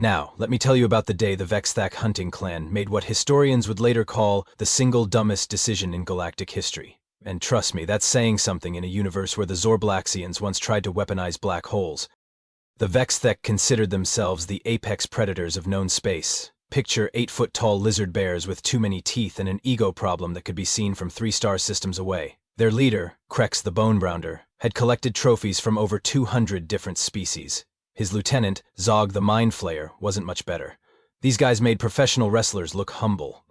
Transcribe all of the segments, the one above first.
Now, let me tell you about the day the Vexthak hunting clan made what historians would later call the single dumbest decision in galactic history. And trust me, that's saying something in a universe where the Zorblaxians once tried to weaponize black holes. The Vexthek considered themselves the apex predators of known space. Picture 8-foot-tall lizard bears with too many teeth and an ego problem that could be seen from 3-star systems away. Their leader, Krex the Bonebrounder, had collected trophies from over 200 different species. His lieutenant, Zog the Mind Flayer, wasn't much better. These guys made professional wrestlers look humble.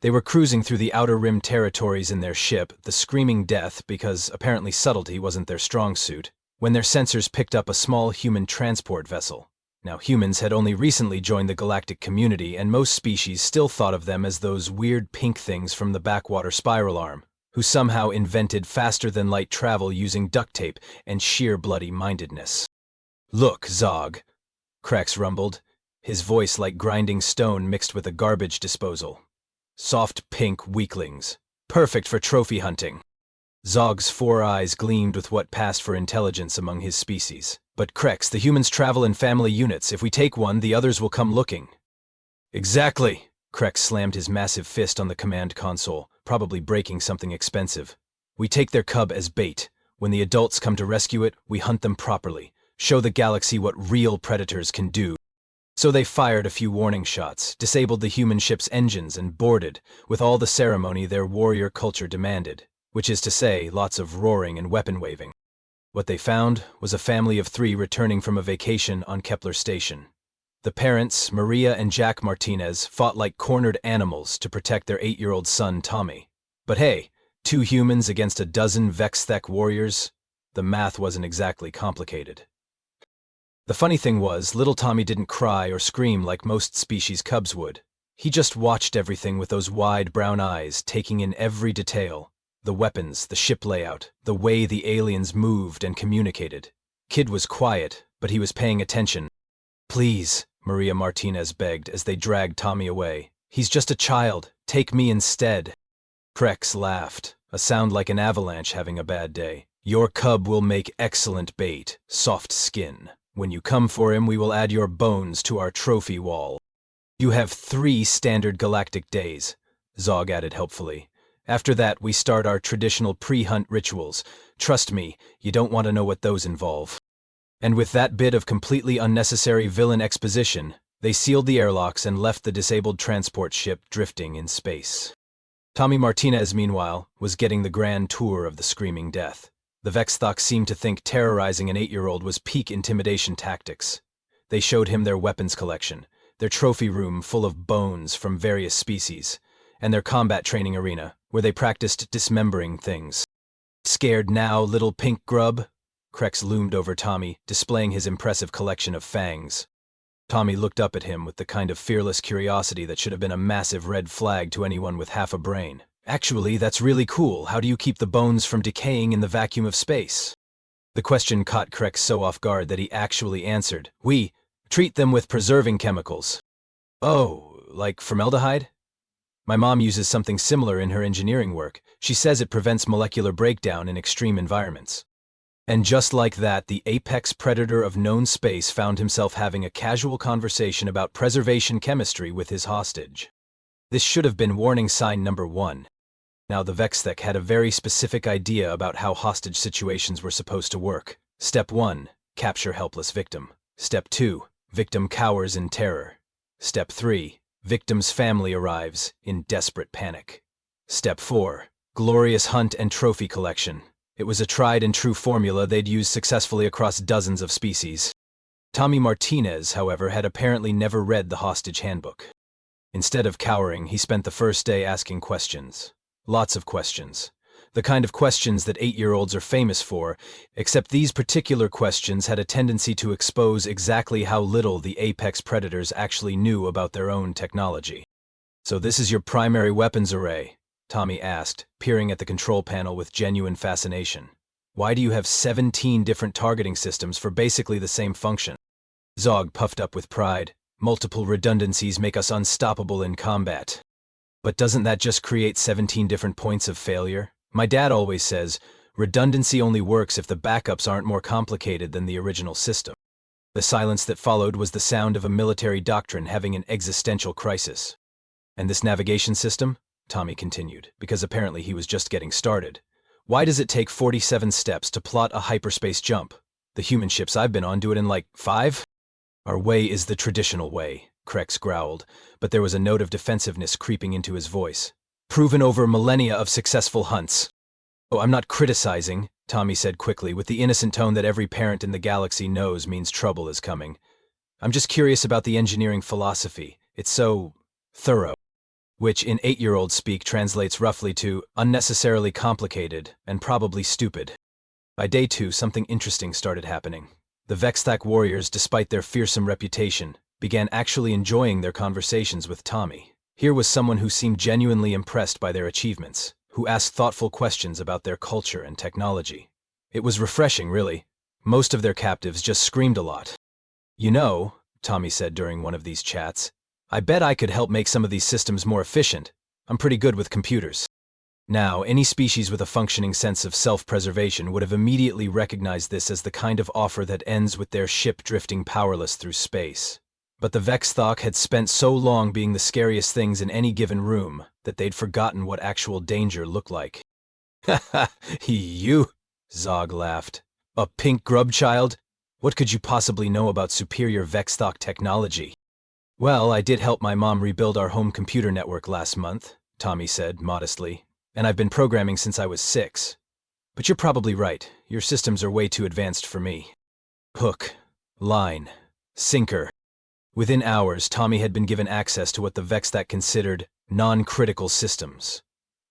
They were cruising through the Outer Rim territories in their ship, the Screaming Death, because apparently subtlety wasn't their strong suit, when their sensors picked up a small human transport vessel. Now, humans had only recently joined the galactic community, and most species still thought of them as those weird pink things from the backwater spiral arm, who somehow invented faster-than-light travel using duct tape and sheer bloody-mindedness. "Look, Zog," Krex rumbled, his voice like grinding stone mixed with a garbage disposal. "Soft pink weaklings. Perfect for trophy hunting." Zog's 4 eyes gleamed with what passed for intelligence among his species. "But Krex, the humans travel in family units. If we take one, the others will come looking." "Exactly!" Krex slammed his massive fist on the command console, probably breaking something expensive. "We take their cub as bait. When the adults come to rescue it, we hunt them properly. Show the galaxy what real predators can do." So they fired a few warning shots, disabled the human ship's engines, and boarded, with all the ceremony their warrior culture demanded, which is to say, lots of roaring and weapon-waving. What they found was a family of 3 returning from a vacation on Kepler Station. The parents, Maria and Jack Martinez, fought like cornered animals to protect their 8-year-old son, Tommy. But hey, 2 humans against a dozen Vexthek warriors? The math wasn't exactly complicated. The funny thing was, little Tommy didn't cry or scream like most species cubs would. He just watched everything with those wide brown eyes, taking in every detail. The weapons, the ship layout, the way the aliens moved and communicated. Kid was quiet, but he was paying attention. "Please," Maria Martinez begged as they dragged Tommy away. "He's just a child. Take me instead." Krex laughed, a sound like an avalanche having a bad day. "Your cub will make excellent bait, soft skin. When you come for him, we will add your bones to our trophy wall. You have 3 standard galactic days," Zog added helpfully. "After that, we start our traditional pre-hunt rituals. Trust me, you don't want to know what those involve." And with that bit of completely unnecessary villain exposition, they sealed the airlocks and left the disabled transport ship drifting in space. Tommy Martinez, meanwhile, was getting the grand tour of the Screaming Death. The Vexthok seemed to think terrorizing an 8-year-old was peak intimidation tactics. They showed him their weapons collection, their trophy room full of bones from various species, and their combat training arena, where they practiced dismembering things. "Scared now, little pink grub?" Krex loomed over Tommy, displaying his impressive collection of fangs. Tommy looked up at him with the kind of fearless curiosity that should have been a massive red flag to anyone with half a brain. "Actually, that's really cool. How do you keep the bones from decaying in the vacuum of space?" The question caught Krex so off guard that he actually answered, "We treat them with preserving chemicals." "Oh, like formaldehyde?" "My mom uses something similar in her engineering work. She says it prevents molecular breakdown in extreme environments." And just like that, the apex predator of known space found himself having a casual conversation about preservation chemistry with his hostage. This should have been warning sign number 1. Now, the Vexthek had a very specific idea about how hostage situations were supposed to work. Step 1, capture helpless victim. Step 2, victim cowers in terror. Step 3, victim's family arrives in desperate panic. Step 4, glorious hunt and trophy collection. It was a tried and true formula they'd used successfully across dozens of species. Tommy Martinez, however, had apparently never read the hostage handbook. Instead of cowering, he spent the first day asking questions. Lots of questions. The kind of questions that 8-year-olds are famous for, except these particular questions had a tendency to expose exactly how little the apex predators actually knew about their own technology. "So this is your primary weapons array?" Tommy asked, peering at the control panel with genuine fascination. "Why do you have 17 different targeting systems for basically the same function?" Zog puffed up with pride. "Multiple redundancies make us unstoppable in combat." "But doesn't that just create 17 different points of failure? My dad always says, redundancy only works if the backups aren't more complicated than the original system." The silence that followed was the sound of a military doctrine having an existential crisis. "And this navigation system?" Tommy continued, because apparently he was just getting started. "Why does it take 47 steps to plot a hyperspace jump? The human ships I've been on do it in like 5? "Our way is the traditional way," Krex growled, but there was a note of defensiveness creeping into his voice. "Proven over millennia of successful hunts." "Oh, I'm not criticizing," Tommy said quickly, with the innocent tone that every parent in the galaxy knows means trouble is coming. "I'm just curious about the engineering philosophy. It's so thorough." Which in 8-year-old speak translates roughly to unnecessarily complicated and probably stupid. By day 2, something interesting started happening. The Vexthak warriors, despite their fearsome reputation, began actually enjoying their conversations with Tommy. Here was someone who seemed genuinely impressed by their achievements, who asked thoughtful questions about their culture and technology. It was refreshing, really. Most of their captives just screamed a lot. "You know," Tommy said during one of these chats, "I bet I could help make some of these systems more efficient. I'm pretty good with computers." Now, any species with a functioning sense of self-preservation would have immediately recognized this as the kind of offer that ends with their ship drifting powerless through space. But the Vexthok had spent so long being the scariest things in any given room that they'd forgotten what actual danger looked like. "Ha ha, you," Zog laughed. "A pink grub child? What could you possibly know about superior Vexthok technology?" "Well, I did help my mom rebuild our home computer network last month," Tommy said modestly, "and I've been programming since I was 6. But you're probably right, your systems are way too advanced for me." Hook, line, sinker. Within hours, Tommy had been given access to what the Vexthak considered non-critical systems.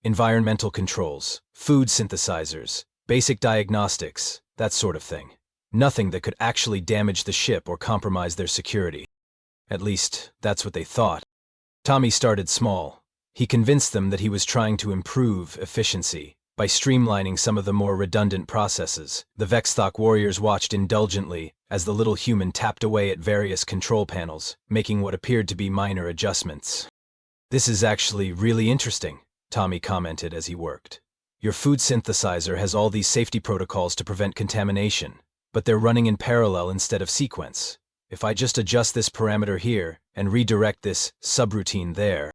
Environmental controls, food synthesizers, basic diagnostics, that sort of thing. Nothing that could actually damage the ship or compromise their security. At least, that's what they thought. Tommy started small. He convinced them that he was trying to improve efficiency by streamlining some of the more redundant processes. The Vexthok warriors watched indulgently as the little human tapped away at various control panels, making what appeared to be minor adjustments. "This is actually really interesting," Tommy commented as he worked. "Your food synthesizer has all these safety protocols to prevent contamination, but they're running in parallel instead of sequence. If I just adjust this parameter here and redirect this subroutine there..."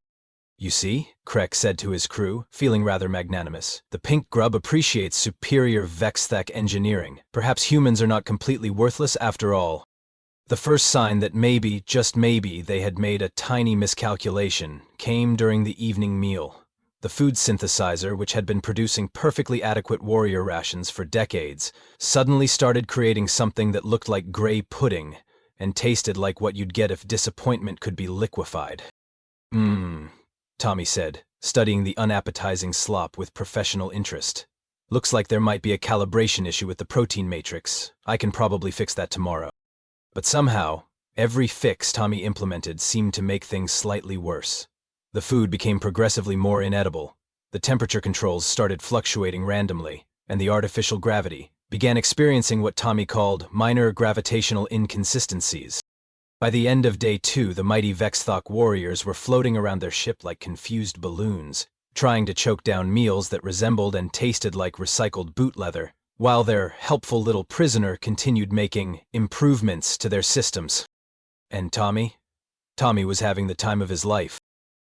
"You see," Krex said to his crew, feeling rather magnanimous, "the pink grub appreciates superior Vexthak engineering. Perhaps humans are not completely worthless after all." The first sign that maybe, just maybe, they had made a tiny miscalculation came during the evening meal. The food synthesizer, which had been producing perfectly adequate warrior rations for decades, suddenly started creating something that looked like gray pudding and tasted like what you'd get if disappointment could be liquefied. Tommy said, studying the unappetizing slop with professional interest. "Looks like there might be a calibration issue with the protein matrix. I can probably fix that tomorrow." But somehow, every fix Tommy implemented seemed to make things slightly worse. The food became progressively more inedible, the temperature controls started fluctuating randomly, and the artificial gravity began experiencing what Tommy called minor gravitational inconsistencies. By the end of day 2, the mighty Vexthok warriors were floating around their ship like confused balloons, trying to choke down meals that resembled and tasted like recycled boot leather, while their helpful little prisoner continued making improvements to their systems. And Tommy? Tommy was having the time of his life.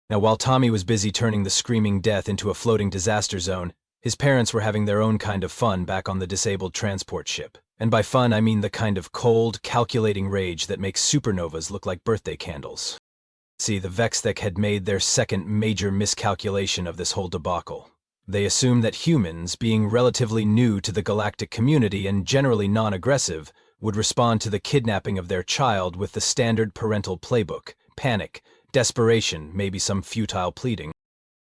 Now, while Tommy was busy turning the screaming death into a floating disaster zone, his parents were having their own kind of fun back on the disabled transport ship. And by fun, I mean the kind of cold, calculating rage that makes supernovas look like birthday candles. See, the Vexthak had made their second major miscalculation of this whole debacle. They assumed that humans, being relatively new to the galactic community and generally non-aggressive, would respond to the kidnapping of their child with the standard parental playbook: panic, desperation, maybe some futile pleading.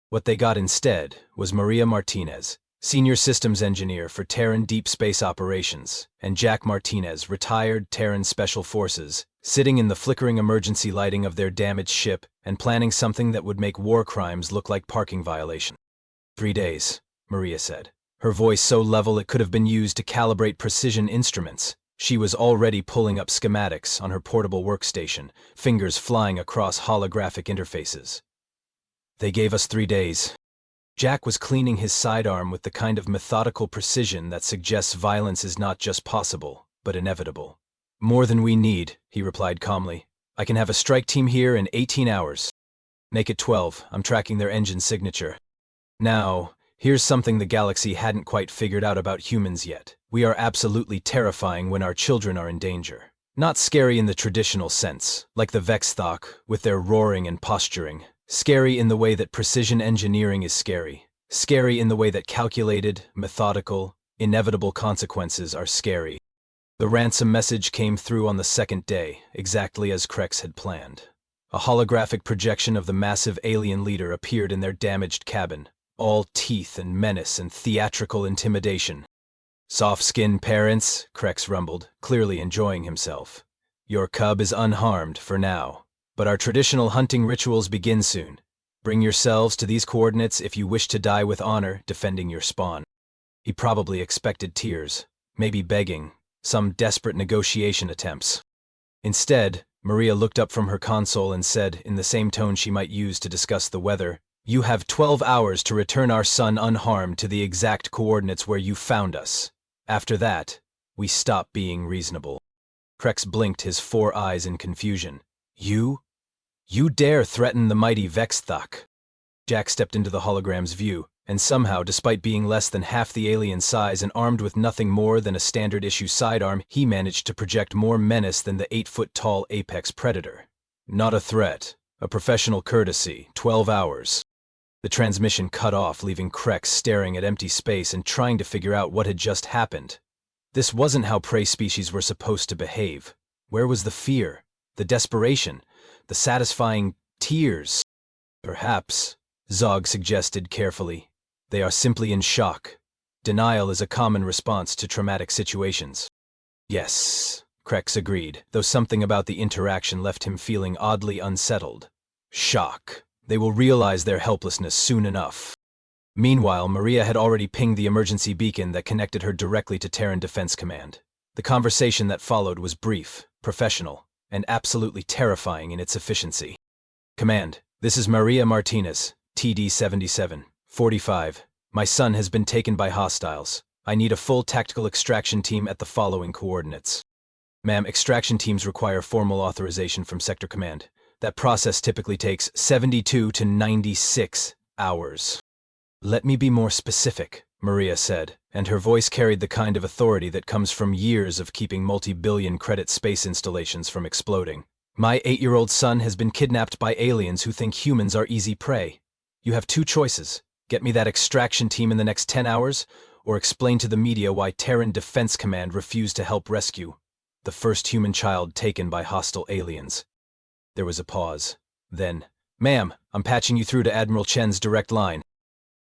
What they got instead was Maria Martinez, Senior Systems Engineer for Terran Deep Space Operations, and Jack Martinez, retired Terran Special Forces, sitting in the flickering emergency lighting of their damaged ship and planning something that would make war crimes look like parking violations. 3 days, Maria said, her voice so level it could have been used to calibrate precision instruments. She was already pulling up schematics on her portable workstation, fingers flying across holographic interfaces. "They gave us 3 days. Jack was cleaning his sidearm with the kind of methodical precision that suggests violence is not just possible, but inevitable. More than we need, he replied calmly. I can have a strike team here in 18 hours. Make it 12, I'm tracking their engine signature. Now, here's something the galaxy hadn't quite figured out about humans yet. We are absolutely terrifying when our children are in danger. Not scary in the traditional sense, like the Vexthok, with their roaring and posturing. Scary in the way that precision engineering is scary. Scary in the way that calculated, methodical, inevitable consequences are scary. The ransom message came through on the second day, exactly as Krex had planned. A holographic projection of the massive alien leader appeared in their damaged cabin, all teeth and menace and theatrical intimidation. Soft-skinned parents, Krex rumbled, clearly enjoying himself. Your cub is unharmed for now, but our traditional hunting rituals begin soon. Bring yourselves to these coordinates if you wish to die with honor defending your spawn. He probably expected tears, maybe begging, some desperate negotiation attempts. Instead, Maria looked up from her console and said, in the same tone she might use to discuss the weather, "You have 12 hours to return our son unharmed to the exact coordinates where you found us. After that, we stop being reasonable." Krex blinked his 4 eyes in confusion. You dare threaten the mighty Vexthok?" Jack stepped into the hologram's view, and somehow, despite being less than half the alien size and armed with nothing more than a standard-issue sidearm, he managed to project more menace than the 8-foot-tall apex predator. Not a threat, a professional courtesy, 12 hours. The transmission cut off, leaving Krex staring at empty space and trying to figure out what had just happened. This wasn't how prey species were supposed to behave. Where was the fear, the desperation, the satisfying tears? Perhaps, Zog suggested carefully, they are simply in shock. Denial is a common response to traumatic situations. Yes, Krex agreed, though something about the interaction left him feeling oddly unsettled. Shock. They will realize their helplessness soon enough. Meanwhile, Maria had already pinged the emergency beacon that connected her directly to Terran Defense Command. The conversation that followed was brief, professional, and absolutely terrifying in its efficiency. Command, this is Maria Martinez, TD-77, 45. My son has been taken by hostiles. I need a full tactical extraction team at the following coordinates. Ma'am, extraction teams require formal authorization from Sector Command. That process typically takes 72 to 96 hours. Let me be more specific, Maria said, and her voice carried the kind of authority that comes from years of keeping multi-billion credit space installations from exploding. My 8-year-old son has been kidnapped by aliens who think humans are easy prey. You have 2 choices. Get me that extraction team in the next 10 hours, or explain to the media why Terran Defense Command refused to help rescue the first human child taken by hostile aliens. There was a pause. Then, "Ma'am, I'm patching you through to Admiral Chen's direct line."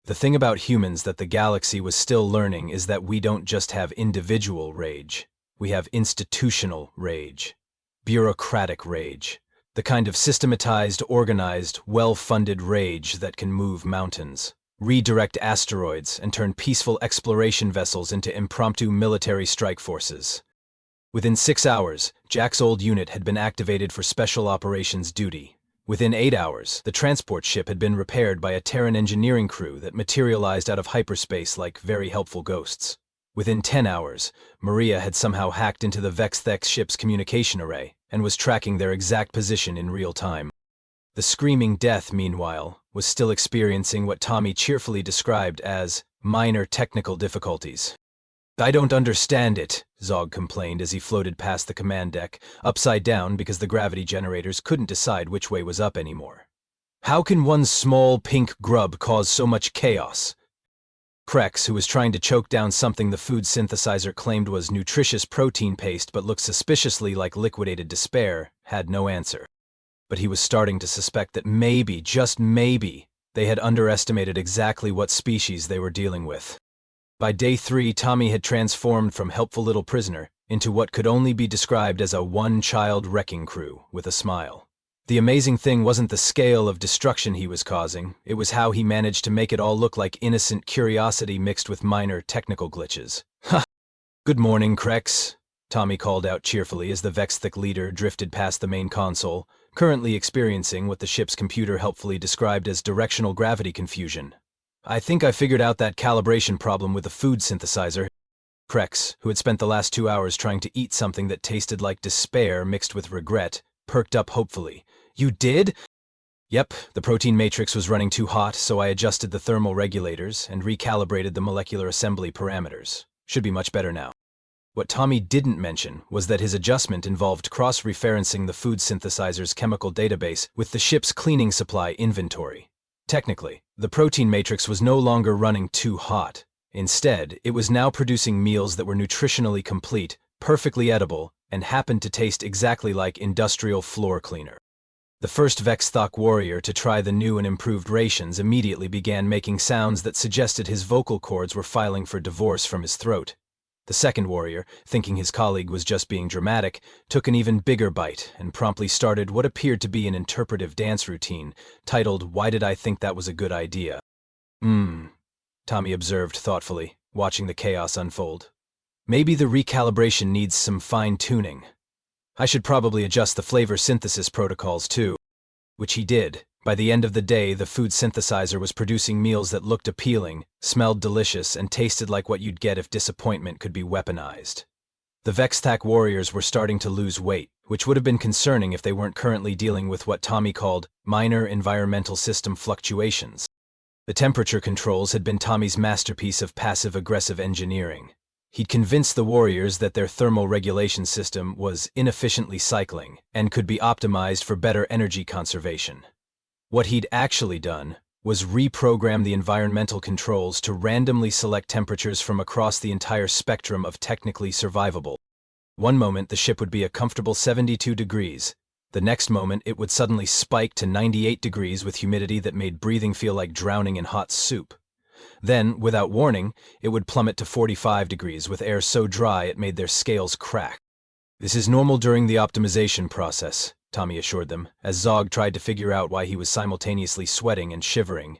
The thing about humans that the galaxy was still learning is that we don't just have individual rage. We have institutional rage. Bureaucratic rage. The kind of systematized, organized, well-funded rage that can move mountains, redirect asteroids, and turn peaceful exploration vessels into impromptu military strike forces. Within 6 hours, Jack's old unit had been activated for special operations duty. Within 8 hours, the transport ship had been repaired by a Terran engineering crew that materialized out of hyperspace like very helpful ghosts. Within 10 hours, Maria had somehow hacked into the Vexthek ship's communication array and was tracking their exact position in real time. The Screaming Death, meanwhile, was still experiencing what Tommy cheerfully described as minor technical difficulties. "I don't understand it," Zog complained as he floated past the command deck, upside down because the gravity generators couldn't decide which way was up anymore. "How can one small pink grub cause so much chaos?" Krex, who was trying to choke down something the food synthesizer claimed was nutritious protein paste but looked suspiciously like liquidated despair, had no answer. But he was starting to suspect that maybe, just maybe, they had underestimated exactly what species they were dealing with. By day 3, Tommy had transformed from helpful little prisoner into what could only be described as a one-child wrecking crew with a smile. The amazing thing wasn't the scale of destruction he was causing, it was how he managed to make it all look like innocent curiosity mixed with minor technical glitches. "Ha! Good morning, Krex," Tommy called out cheerfully as the Vexthek leader drifted past the main console, currently experiencing what the ship's computer helpfully described as directional gravity confusion. "I think I figured out that calibration problem with the food synthesizer." Krex, who had spent the last 2 hours trying to eat something that tasted like despair mixed with regret, perked up hopefully. "You did?" "Yep, the protein matrix was running too hot, so I adjusted the thermal regulators and recalibrated the molecular assembly parameters. Should be much better now." What Tommy didn't mention was that his adjustment involved cross-referencing the food synthesizer's chemical database with the ship's cleaning supply inventory. Technically, the protein matrix was no longer running too hot. Instead, it was now producing meals that were nutritionally complete, perfectly edible, and happened to taste exactly like industrial floor cleaner. The first Vexthok warrior to try the new and improved rations immediately began making sounds that suggested his vocal cords were filing for divorce from his throat. The second warrior, thinking his colleague was just being dramatic, took an even bigger bite and promptly started what appeared to be an interpretive dance routine, titled "Why Did I Think That Was a Good Idea?" Tommy observed thoughtfully, watching the chaos unfold. "Maybe the recalibration needs some fine-tuning. I should probably adjust the flavor synthesis protocols too." Which he did. By the end of the day, the food synthesizer was producing meals that looked appealing, smelled delicious, and tasted like what you'd get if disappointment could be weaponized. The Vexthak warriors were starting to lose weight, which would have been concerning if they weren't currently dealing with what Tommy called minor environmental system fluctuations. The temperature controls had been Tommy's masterpiece of passive-aggressive engineering. He'd convinced the warriors that their thermal regulation system was inefficiently cycling and could be optimized for better energy conservation. What he'd actually done was reprogram the environmental controls to randomly select temperatures from across the entire spectrum of technically survivable. One moment the ship would be a comfortable 72 degrees. The next moment it would suddenly spike to 98 degrees with humidity that made breathing feel like drowning in hot soup. Then, without warning, it would plummet to 45 degrees with air so dry it made their scales crack. "This is normal during the optimization process," Tommy assured them, as Zog tried to figure out why he was simultaneously sweating and shivering.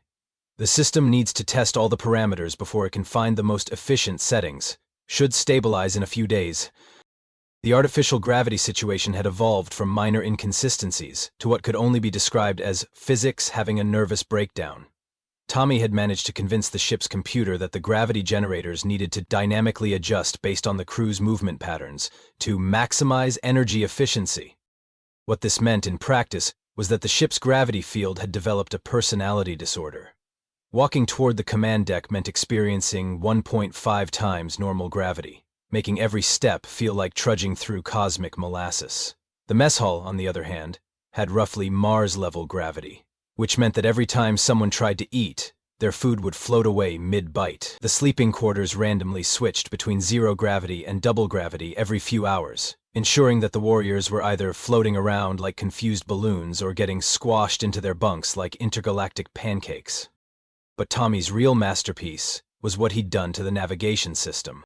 "The system needs to test all the parameters before it can find the most efficient settings. Should stabilize in a few days." The artificial gravity situation had evolved from minor inconsistencies to what could only be described as physics having a nervous breakdown. Tommy had managed to convince the ship's computer that the gravity generators needed to dynamically adjust based on the crew's movement patterns to maximize energy efficiency. What this meant in practice was that the ship's gravity field had developed a personality disorder. Walking toward the command deck meant experiencing 1.5 times normal gravity, making every step feel like trudging through cosmic molasses. The mess hall, on the other hand, had roughly Mars-level gravity, which meant that every time someone tried to eat, their food would float away mid-bite. The sleeping quarters randomly switched between zero gravity and double gravity every few hours, ensuring that the warriors were either floating around like confused balloons or getting squashed into their bunks like intergalactic pancakes. But Tommy's real masterpiece was what he'd done to the navigation system.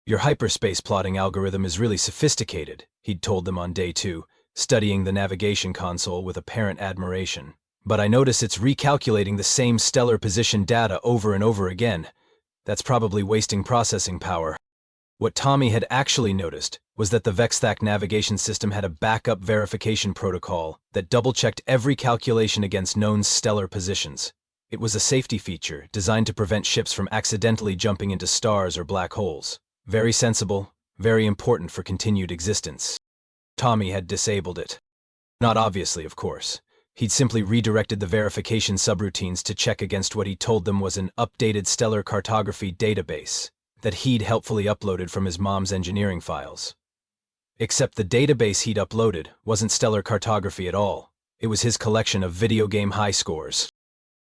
"Your hyperspace plotting algorithm is really sophisticated," he'd told them on day 2, studying the navigation console with apparent admiration. "But I notice it's recalculating the same stellar position data over and over again. That's probably wasting processing power." What Tommy had actually noticed was that the Vexthak navigation system had a backup verification protocol that double-checked every calculation against known stellar positions. It was a safety feature designed to prevent ships from accidentally jumping into stars or black holes. Very sensible, very important for continued existence. Tommy had disabled it. Not obviously, of course. He'd simply redirected the verification subroutines to check against what he told them was an updated stellar cartography database that he'd helpfully uploaded from his mom's engineering files. Except the database he'd uploaded wasn't stellar cartography at all. It was his collection of video game high scores.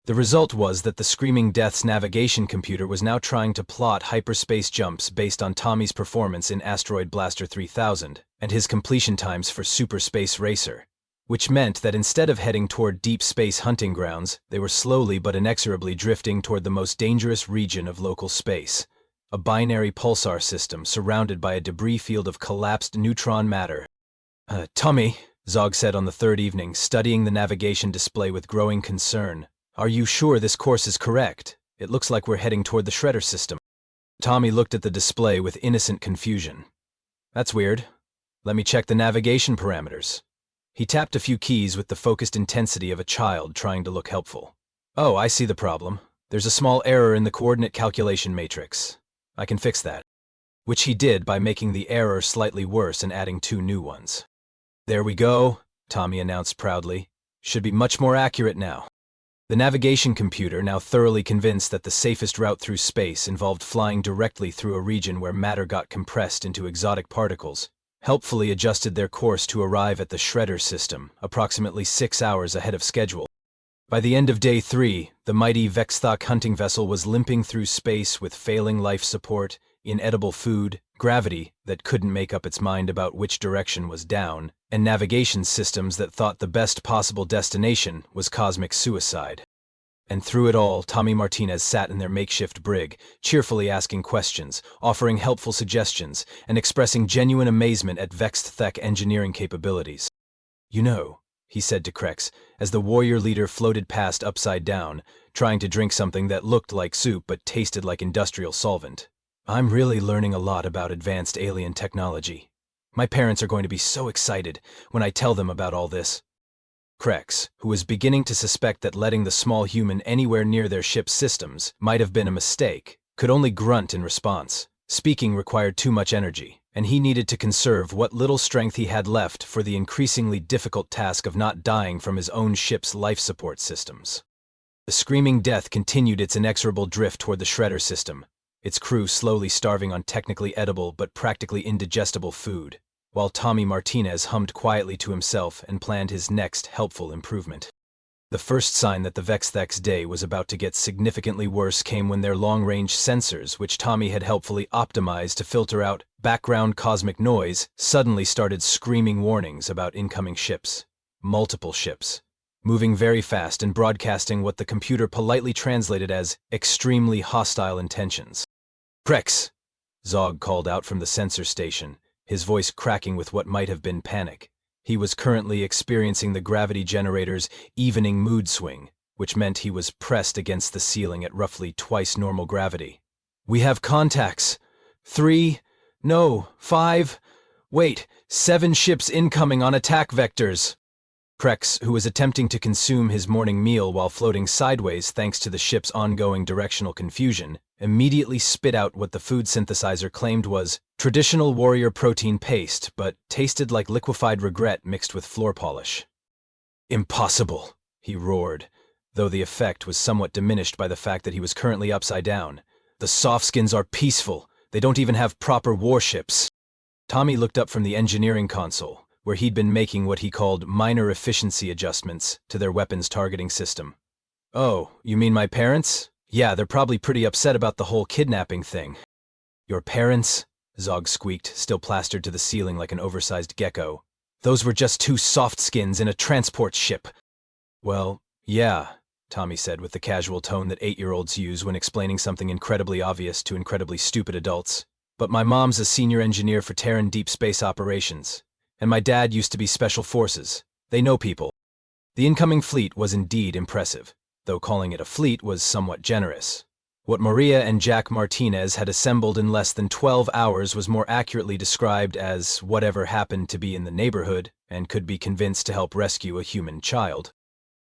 The result was that the Screaming Death's navigation computer was now trying to plot hyperspace jumps based on Tommy's performance in Asteroid Blaster 3000 and his completion times for Super Space Racer, which meant that instead of heading toward deep space hunting grounds, they were slowly but inexorably drifting toward the most dangerous region of local space, a binary pulsar system surrounded by a debris field of collapsed neutron matter. Tommy," Zog said on the third evening, studying the navigation display with growing concern, "are you sure this course is correct? It looks like we're heading toward the Shredder system." Tommy looked at the display with innocent confusion. "That's weird. Let me check the navigation parameters." He tapped a few keys with the focused intensity of a child trying to look helpful. "Oh, I see the problem. There's a small error in the coordinate calculation matrix. I can fix that." which he did by making the error slightly worse and adding 2 new ones. "There we go," Tommy announced proudly. "Should be much more accurate now." The navigation computer, now thoroughly convinced that the safest route through space involved flying directly through a region where matter got compressed into exotic particles, helpfully adjusted their course to arrive at the Shredder system, approximately 6 hours ahead of schedule. By the end of day 3, the mighty Vexthok hunting vessel was limping through space with failing life support, inedible food, gravity that couldn't make up its mind about which direction was down, and navigation systems that thought the best possible destination was cosmic suicide. And through it all, Tommy Martinez sat in their makeshift brig, cheerfully asking questions, offering helpful suggestions, and expressing genuine amazement at Vexthek engineering capabilities. "You know," he said to Krex, as the warrior leader floated past upside down, trying to drink something that looked like soup but tasted like industrial solvent. "I'm really learning a lot about advanced alien technology. My parents are going to be so excited when I tell them about all this." Krex, who was beginning to suspect that letting the small human anywhere near their ship's systems might have been a mistake, could only grunt in response. Speaking required too much energy, and he needed to conserve what little strength he had left for the increasingly difficult task of not dying from his own ship's life support systems. The screaming death continued its inexorable drift toward the Shredder system, its crew slowly starving on technically edible but practically indigestible food, while Tommy Martinez hummed quietly to himself and planned his next helpful improvement. The first sign that the Vexthek's day was about to get significantly worse came when their long-range sensors, which Tommy had helpfully optimized to filter out background cosmic noise, suddenly started screaming warnings about incoming ships. Multiple ships, moving very fast and broadcasting what the computer politely translated as extremely hostile intentions. "Krex!" Zog called out from the sensor station, his voice cracking with what might have been panic. He was currently experiencing the gravity generator's evening mood swing, which meant he was pressed against the ceiling at roughly twice normal gravity. "We have contacts. 3, no, 5, wait, 7 ships incoming on attack vectors." Krex, who was attempting to consume his morning meal while floating sideways thanks to the ship's ongoing directional confusion, immediately spit out what the food synthesizer claimed was traditional warrior protein paste, but tasted like liquefied regret mixed with floor polish. "Impossible," he roared, though the effect was somewhat diminished by the fact that he was currently upside down. "The Softskins are peaceful. They don't even have proper warships." Tommy looked up from the engineering console, where he'd been making what he called minor efficiency adjustments to their weapons targeting system. "Oh, you mean my parents? Yeah, they're probably pretty upset about the whole kidnapping thing." "Your parents?" Zog squeaked, still plastered to the ceiling like an oversized gecko. "Those were just 2 soft skins in a transport ship." "Well, yeah," Tommy said with the casual tone that 8-year-olds use when explaining something incredibly obvious to incredibly stupid adults. "But my mom's a senior engineer for Terran Deep Space Operations, and my dad used to be Special Forces. They know people." The incoming fleet was indeed impressive, though calling it a fleet was somewhat generous. What Maria and Jack Martinez had assembled in less than 12 hours was more accurately described as whatever happened to be in the neighborhood and could be convinced to help rescue a human child.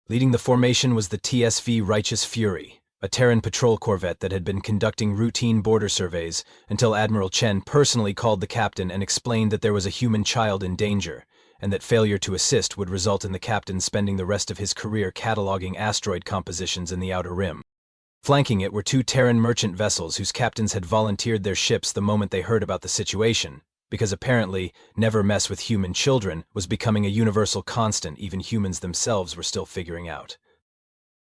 Leading the formation was the TSV Righteous Fury, a Terran patrol corvette that had been conducting routine border surveys until Admiral Chen personally called the captain and explained that there was a human child in danger, and that failure to assist would result in the captain spending the rest of his career cataloging asteroid compositions in the Outer Rim. Flanking it were 2 Terran merchant vessels whose captains had volunteered their ships the moment they heard about the situation, because apparently never mess with human children was becoming a universal constant even humans themselves were still figuring out.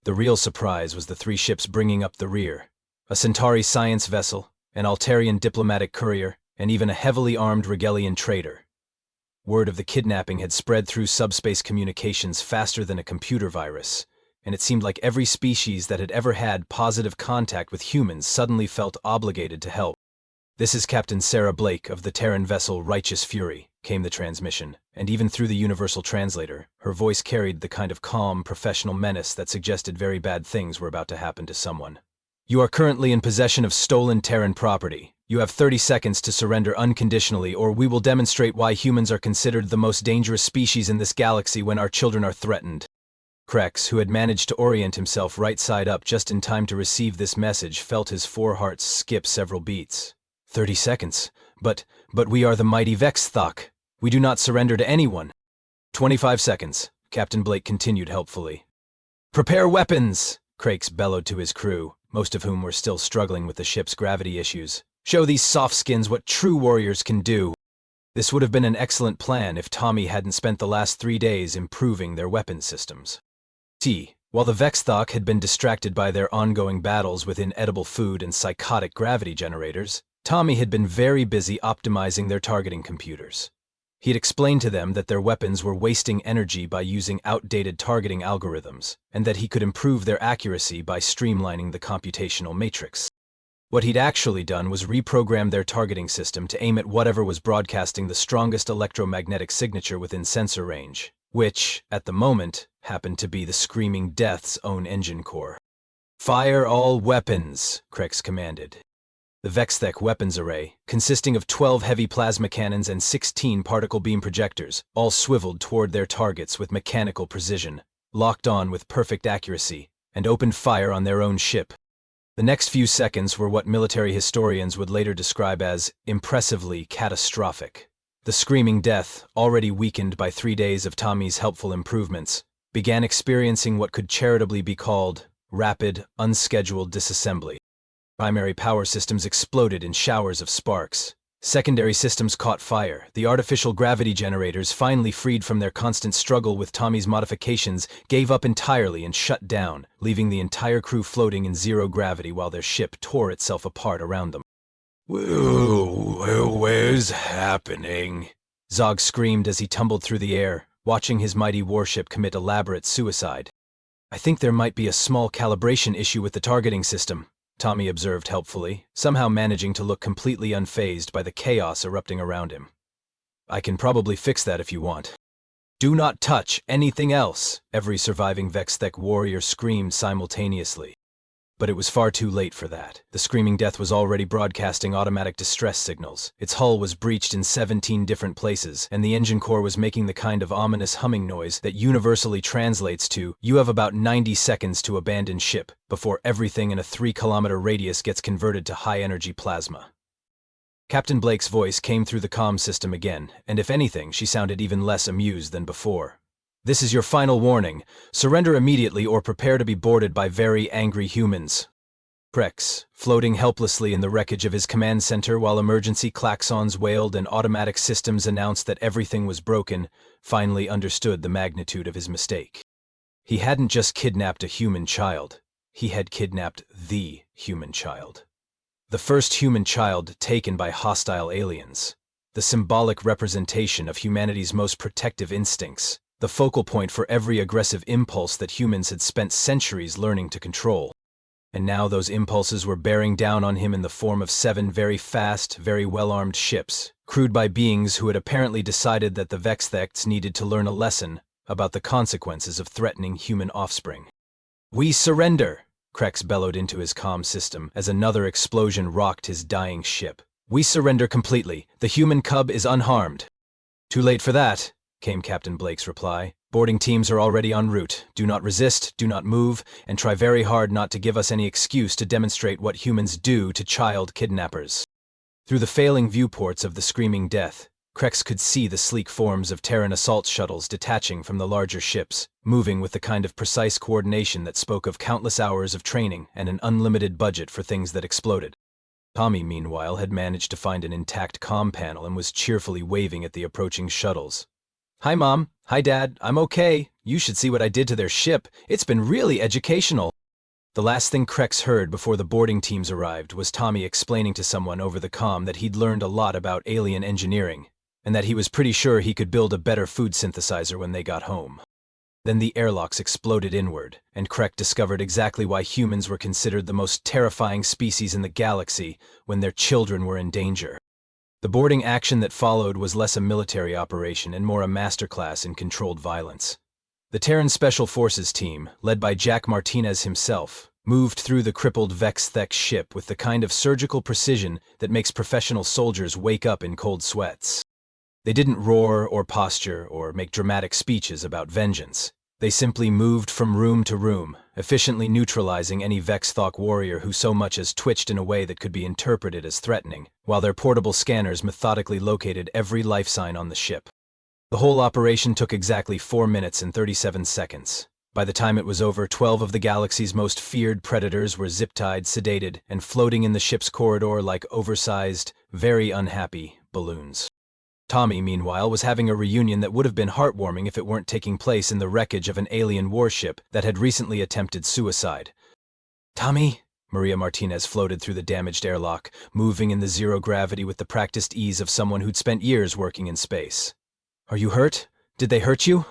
The real surprise was the 3 ships bringing up the rear: a Centauri science vessel, an Altarian diplomatic courier, and even a heavily armed Regelian trader. Word of the kidnapping had spread through subspace communications faster than a computer virus, and it seemed like every species that had ever had positive contact with humans suddenly felt obligated to help. "This is Captain Sarah Blake of the Terran vessel Righteous Fury," came the transmission, and even through the universal translator, her voice carried the kind of calm, professional menace that suggested very bad things were about to happen to someone. "You are currently in possession of stolen Terran property. You have 30 seconds to surrender unconditionally, or we will demonstrate why humans are considered the most dangerous species in this galaxy when our children are threatened." Krex, who had managed to orient himself right side up just in time to receive this message, felt his 4 hearts skip several beats. 30 seconds. But we are the mighty Vexthok. We do not surrender to anyone. 25 seconds, Captain Blake continued helpfully. Prepare weapons, Crakes bellowed to his crew, most of whom were still struggling with the ship's gravity issues. Show these softskins what true warriors can do. This would have been an excellent plan if Tommy hadn't spent the last 3 days improving their weapon systems. While the Vexthok had been distracted by their ongoing battles with inedible food and psychotic gravity generators, Tommy had been very busy optimizing their targeting computers. He had explained to them that their weapons were wasting energy by using outdated targeting algorithms, and that he could improve their accuracy by streamlining the computational matrix. What he'd actually done was reprogram their targeting system to aim at whatever was broadcasting the strongest electromagnetic signature within sensor range, which, at the moment, happened to be the Screaming Death's own engine core. Fire all weapons, Krex commanded. The Vexthek weapons array, consisting of 12 heavy plasma cannons and 16 particle beam projectors, all swiveled toward their targets with mechanical precision, locked on with perfect accuracy, and opened fire on their own ship. The next few seconds were what military historians would later describe as impressively catastrophic. The Screaming Death, already weakened by 3 days of Tommy's helpful improvements, began experiencing what could charitably be called rapid, unscheduled disassembly. Primary power systems exploded in showers of sparks. Secondary systems caught fire. The artificial gravity generators, finally freed from their constant struggle with Tommy's modifications, gave up entirely and shut down, leaving the entire crew floating in zero gravity while their ship tore itself apart around them. Where's happening? Zog screamed as he tumbled through the air, watching his mighty warship commit elaborate suicide. I think there might be a small calibration issue with the targeting system, Tommy observed helpfully, somehow managing to look completely unfazed by the chaos erupting around him. I can probably fix that if you want. Do not touch anything else, every surviving Vexthek warrior screamed simultaneously. But it was far too late for that. The Screaming Death was already broadcasting automatic distress signals. Its hull was breached in 17 different places, and the engine core was making the kind of ominous humming noise that universally translates to, "You have about 90 seconds to abandon ship, before everything in a 3-kilometer radius gets converted to high-energy plasma." Captain Blake's voice came through the comm system again, and if anything, she sounded even less amused than before. "This is your final warning. Surrender immediately or prepare to be boarded by very angry humans." Krex, floating helplessly in the wreckage of his command center while emergency klaxons wailed and automatic systems announced that everything was broken, finally understood the magnitude of his mistake. He hadn't just kidnapped a human child. He had kidnapped the human child. The first human child taken by hostile aliens. The symbolic representation of humanity's most protective instincts. The focal point for every aggressive impulse that humans had spent centuries learning to control. And now those impulses were bearing down on him in the form of 7 very fast, very well-armed ships, crewed by beings who had apparently decided that the Vextheks needed to learn a lesson about the consequences of threatening human offspring. "We surrender!" Krex bellowed into his comm system as another explosion rocked his dying ship. "We surrender completely. The human cub is unharmed." "Too late for that," came Captain Blake's reply. "Boarding teams are already en route. Do not resist, do not move, and try very hard not to give us any excuse to demonstrate what humans do to child kidnappers." Through the failing viewports of the Screaming Death, Krex could see the sleek forms of Terran assault shuttles detaching from the larger ships, moving with the kind of precise coordination that spoke of countless hours of training and an unlimited budget for things that exploded. Tommy, meanwhile, had managed to find an intact comm panel and was cheerfully waving at the approaching shuttles. "Hi, Mom. Hi, Dad. I'm okay. You should see what I did to their ship. It's been really educational." The last thing Krex heard before the boarding teams arrived was Tommy explaining to someone over the comm that he'd learned a lot about alien engineering, and that he was pretty sure he could build a better food synthesizer when they got home. Then the airlocks exploded inward, and Krex discovered exactly why humans were considered the most terrifying species in the galaxy when their children were in danger. The boarding action that followed was less a military operation and more a masterclass in controlled violence. The Terran Special Forces team, led by Jack Martinez himself, moved through the crippled Vexthek ship with the kind of surgical precision that makes professional soldiers wake up in cold sweats. They didn't roar or posture or make dramatic speeches about vengeance. They simply moved from room to room, efficiently neutralizing any Vexthok warrior who so much as twitched in a way that could be interpreted as threatening, while their portable scanners methodically located every life sign on the ship. The whole operation took exactly 4 minutes and 37 seconds. By the time it was over, 12 of the galaxy's most feared predators were zip-tied, sedated, and floating in the ship's corridor like oversized, very unhappy balloons. Tommy, meanwhile, was having a reunion that would have been heartwarming if it weren't taking place in the wreckage of an alien warship that had recently attempted suicide. "Tommy?" Maria Martinez floated through the damaged airlock, moving in the zero gravity with the practiced ease of someone who'd spent years working in space. "Are you hurt? Did they hurt you?"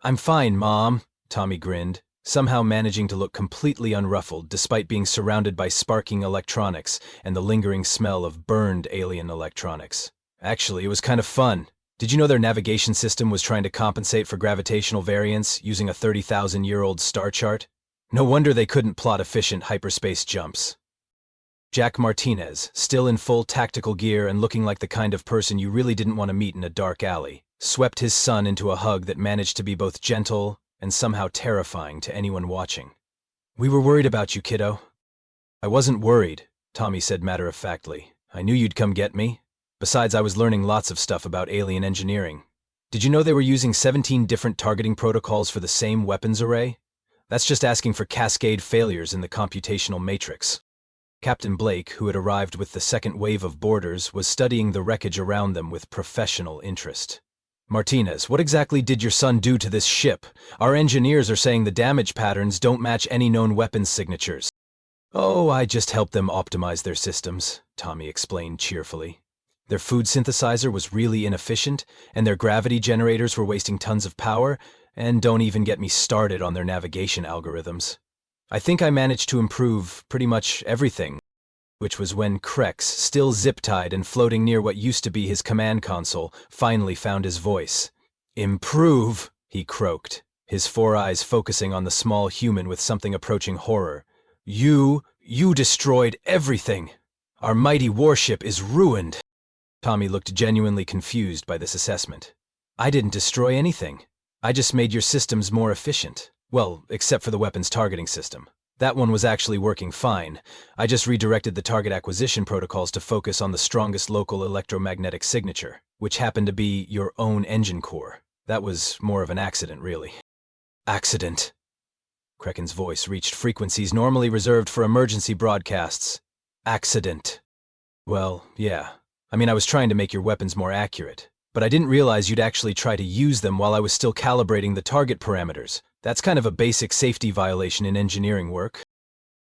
"I'm fine, Mom," Tommy grinned, somehow managing to look completely unruffled despite being surrounded by sparking electronics and the lingering smell of burned alien electronics. "Actually, it was kind of fun. Did you know their navigation system was trying to compensate for gravitational variance using a 30,000-year-old star chart? No wonder they couldn't plot efficient hyperspace jumps." Jack Martinez, still in full tactical gear and looking like the kind of person you really didn't want to meet in a dark alley, swept his son into a hug that managed to be both gentle and somehow terrifying to anyone watching. "We were worried about you, kiddo." "I wasn't worried," Tommy said matter-of-factly. "I knew you'd come get me. Besides, I was learning lots of stuff about alien engineering. Did you know they were using 17 different targeting protocols for the same weapons array? That's just asking for cascade failures in the computational matrix." Captain Blake, who had arrived with the second wave of boarders, was studying the wreckage around them with professional interest. "Martinez, what exactly did your son do to this ship? Our engineers are saying the damage patterns don't match any known weapons signatures." "Oh, I just helped them optimize their systems," Tommy explained cheerfully. "Their food synthesizer was really inefficient, and their gravity generators were wasting tons of power, and don't even get me started on their navigation algorithms. I think I managed to improve pretty much everything," which was when Krex, still zip-tied and floating near what used to be his command console, finally found his voice. "Improve," he croaked, his 4 eyes focusing on the small human with something approaching horror. You destroyed everything. Our mighty warship is ruined." Tommy looked genuinely confused by this assessment. "I didn't destroy anything. I just made your systems more efficient. Well, except for the weapons targeting system. That one was actually working fine. I just redirected the target acquisition protocols to focus on the strongest local electromagnetic signature, which happened to be your own engine core. That was more of an accident, really." "Accident?" Kraken's voice reached frequencies normally reserved for emergency broadcasts. "Accident. Well, yeah. I mean, I was trying to make your weapons more accurate, but I didn't realize you'd actually try to use them while I was still calibrating the target parameters. That's kind of a basic safety violation in engineering work."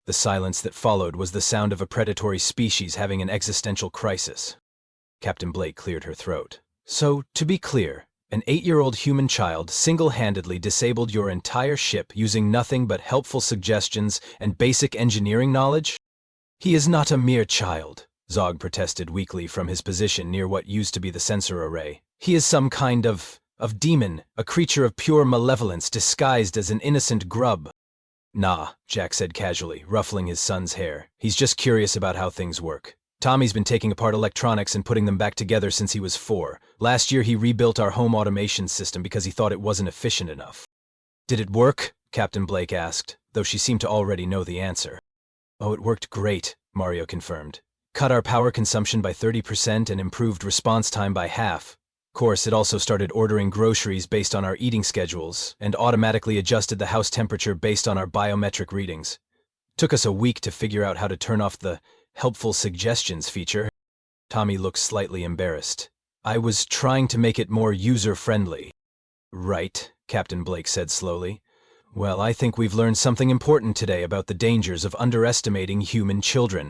The silence that followed was the sound of a predatory species having an existential crisis. Captain Blake cleared her throat. "So, to be clear, an 8-year-old human child single-handedly disabled your entire ship using nothing but helpful suggestions and basic engineering knowledge?" "He is not a mere child," Zog protested weakly from his position near what used to be the sensor array. "He is some kind of demon, a creature of pure malevolence disguised as an innocent grub." "Nah," Jack said casually, ruffling his son's hair. "He's just curious about how things work. Tommy's been taking apart electronics and putting them back together since he was 4. Last year he rebuilt our home automation system because he thought it wasn't efficient enough." "Did it work?" Captain Blake asked, though she seemed to already know the answer. "Oh, it worked great," Mario confirmed. "Cut our power consumption by 30% and improved response time by half. Of course, it also started ordering groceries based on our eating schedules and automatically adjusted the house temperature based on our biometric readings. Took us a week to figure out how to turn off the helpful suggestions feature." Tommy looked slightly embarrassed. "I was trying to make it more user-friendly." "Right," Captain Blake said slowly. "Well, I think we've learned something important today about the dangers of underestimating human children."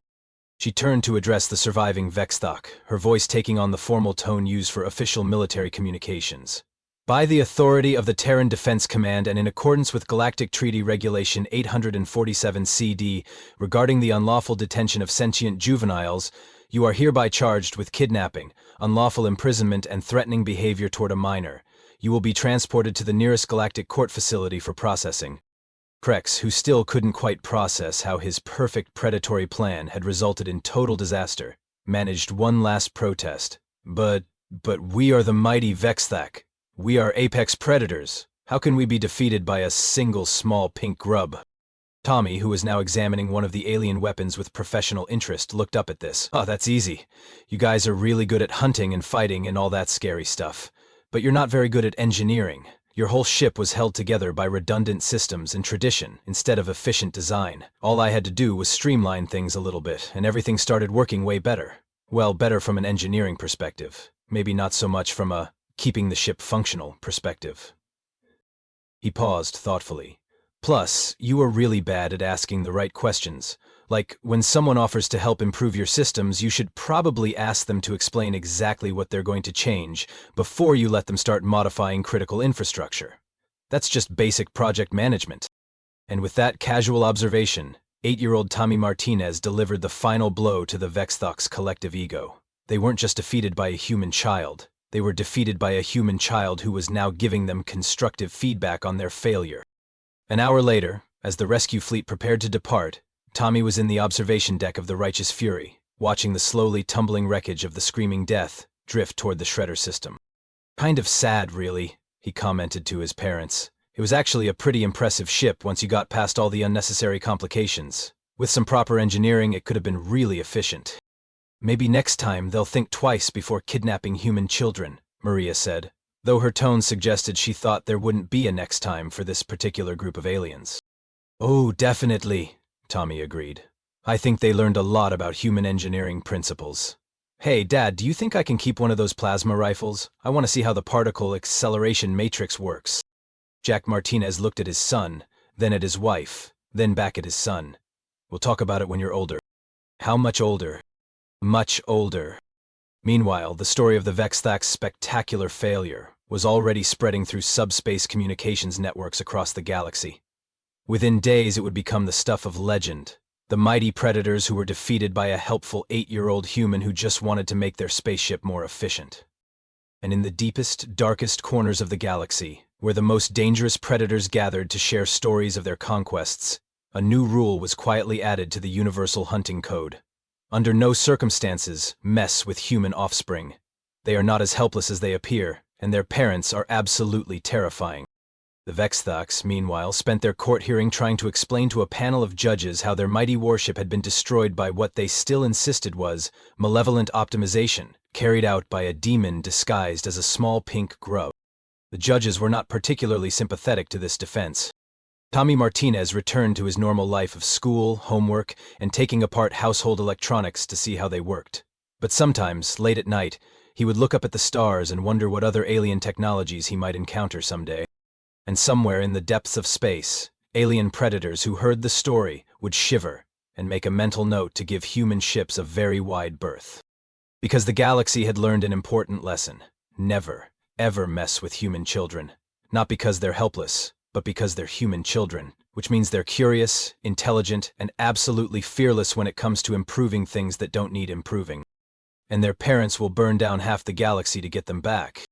She turned to address the surviving Vexthok, her voice taking on the formal tone used for official military communications. "By the authority of the Terran Defense Command and in accordance with Galactic Treaty Regulation 847 CD regarding the unlawful detention of sentient juveniles, you are hereby charged with kidnapping, unlawful imprisonment, and threatening behavior toward a minor. You will be transported to the nearest galactic court facility for processing." Krex, who still couldn't quite process how his perfect predatory plan had resulted in total disaster, managed one last protest. But we are the mighty Vexthak. We are apex predators. How can we be defeated by a single small pink grub?" Tommy, who was now examining one of the alien weapons with professional interest, looked up at this. "Oh, that's easy. You guys are really good at hunting and fighting and all that scary stuff. But you're not very good at engineering. Your whole ship was held together by redundant systems and tradition instead of efficient design. All I had to do was streamline things a little bit, and everything started working way better. Well, better from an engineering perspective. Maybe not so much from a keeping the ship functional perspective." He paused thoughtfully. "Plus, you were really bad at asking the right questions. Like, when someone offers to help improve your systems, you should probably ask them to explain exactly what they're going to change before you let them start modifying critical infrastructure. That's just basic project management." And with that casual observation, 8-year-old Tommy Martinez delivered the final blow to the Vexthok's collective ego. They weren't just defeated by a human child. They were defeated by a human child who was now giving them constructive feedback on their failure. An hour later, as the rescue fleet prepared to depart, Tommy was in the observation deck of the Righteous Fury, watching the slowly tumbling wreckage of the Screaming Death drift toward the shredder system. "Kind of sad, really," he commented to his parents. "It was actually a pretty impressive ship once you got past all the unnecessary complications. With some proper engineering, it could have been really efficient." "Maybe next time they'll think twice before kidnapping human children," Maria said, though her tone suggested she thought there wouldn't be a next time for this particular group of aliens. "Oh, definitely," Tommy agreed. "I think they learned a lot about human engineering principles. Hey, Dad, do you think I can keep one of those plasma rifles? I want to see how the particle acceleration matrix works." Jack Martinez looked at his son, then at his wife, then back at his son. "We'll talk about it when you're older." "How much older?" "Much older." Meanwhile, the story of the Vexthak's spectacular failure was already spreading through subspace communications networks across the galaxy. Within days, it would become the stuff of legend. The mighty predators who were defeated by a helpful 8-year-old human who just wanted to make their spaceship more efficient. And in the deepest, darkest corners of the galaxy, where the most dangerous predators gathered to share stories of their conquests, a new rule was quietly added to the Universal Hunting Code. Under no circumstances mess with human offspring. They are not as helpless as they appear, and their parents are absolutely terrifying. The Vexthaks, meanwhile, spent their court hearing trying to explain to a panel of judges how their mighty warship had been destroyed by what they still insisted was malevolent optimization, carried out by a demon disguised as a small pink grub. The judges were not particularly sympathetic to this defense. Tommy Martinez returned to his normal life of school, homework, and taking apart household electronics to see how they worked. But sometimes, late at night, he would look up at the stars and wonder what other alien technologies he might encounter someday. And somewhere in the depths of space, alien predators who heard the story would shiver and make a mental note to give human ships a very wide berth. Because the galaxy had learned an important lesson: never, ever mess with human children. Not because they're helpless, but because they're human children, which means they're curious, intelligent, and absolutely fearless when it comes to improving things that don't need improving. And their parents will burn down half the galaxy to get them back.